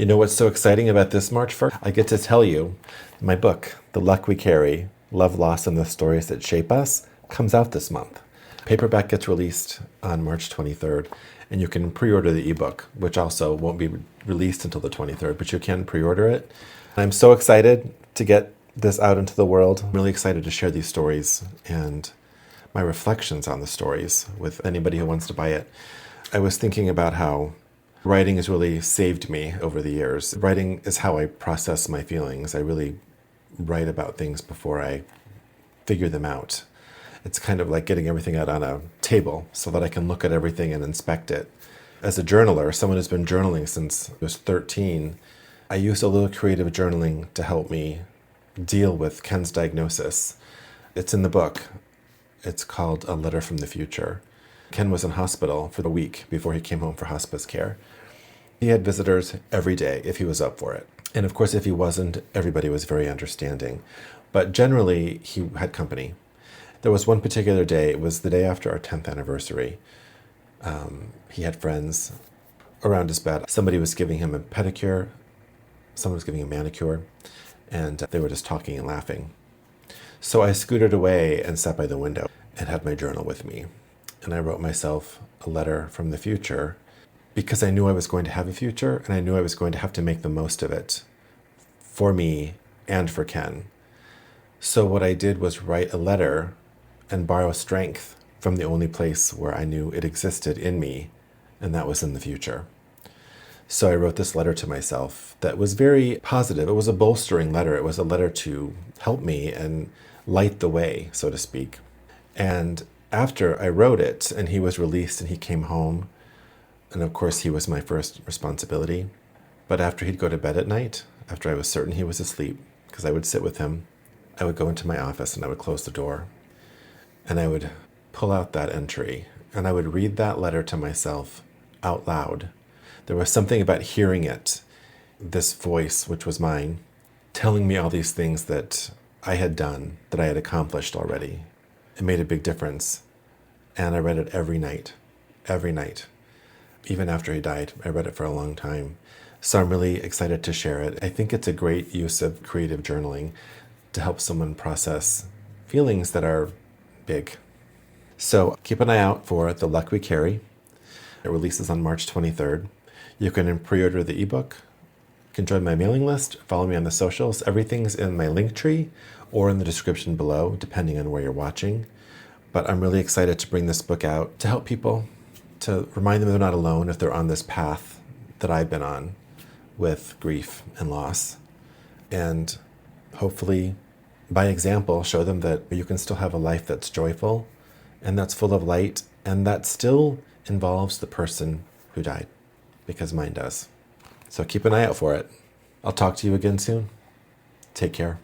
You know what's so exciting about this March 1st? I get to tell you my book, The Luck We Carry, Love, Loss, and the Stories That Shape Us, comes out this month. Paperback gets released on March 23rd, and you can pre-order the ebook, which also won't be released until the 23rd, but you can pre-order it. I'm so excited to get this out into the world. I'm really excited to share these stories and my reflections on the stories with anybody who wants to buy it. I was thinking about how writing has really saved me over the years. Writing is how I process my feelings. I really write about things before I figure them out. It's kind of like getting everything out on a table so that I can look at everything and inspect it. As a journaler, someone who's been journaling since I was 13, I used a little creative journaling to help me deal with Ken's diagnosis. It's in the book. It's called A Letter from the Future. Ken was in hospital for a week before he came home for hospice care. He had visitors every day if he was up for it. And of course, if he wasn't, everybody was very understanding. But generally, he had company. There was one particular day, it was the day after our 10th anniversary. He had friends around his bed. Somebody was giving him a pedicure, someone was giving him a manicure, and they were just talking and laughing. So I scooted away and sat by the window and had my journal with me. And I wrote myself a letter from the future because I knew I was going to have a future and I knew I was going to have to make the most of it for me and for Ken. So what I did was write a letter and borrow strength from the only place where I knew it existed in me, and that was in the future. So I wrote this letter to myself that was very positive. It was a bolstering letter. It was a letter to help me and light the way, so to speak. And after I wrote it and he was released and he came home, and of course he was my first responsibility, but after he'd go to bed at night, after I was certain he was asleep, because I would sit with him, I would go into my office and I would close the door and I would pull out that entry and I would read that letter to myself out loud. There was something about hearing it, this voice, which was mine, telling me all these things that I had done, that I had accomplished already. It made a big difference. And I read it every night. Even after he died, I read it for a long time. So I'm really excited to share it. I think it's a great use of creative journaling to help someone process feelings that are big. So keep an eye out for The Luck We Carry. It releases on March 23rd. You can pre-order the ebook. You can join my mailing list, follow me on the socials. Everything's in my link tree or in the description below, depending on where you're watching. But I'm really excited to bring this book out to help people, to remind them they're not alone if they're on this path that I've been on with grief and loss. And hopefully, by example, show them that you can still have a life that's joyful and that's full of light and that still involves the person who died, because mine does. So keep an eye out for it. I'll talk to you again soon. Take care.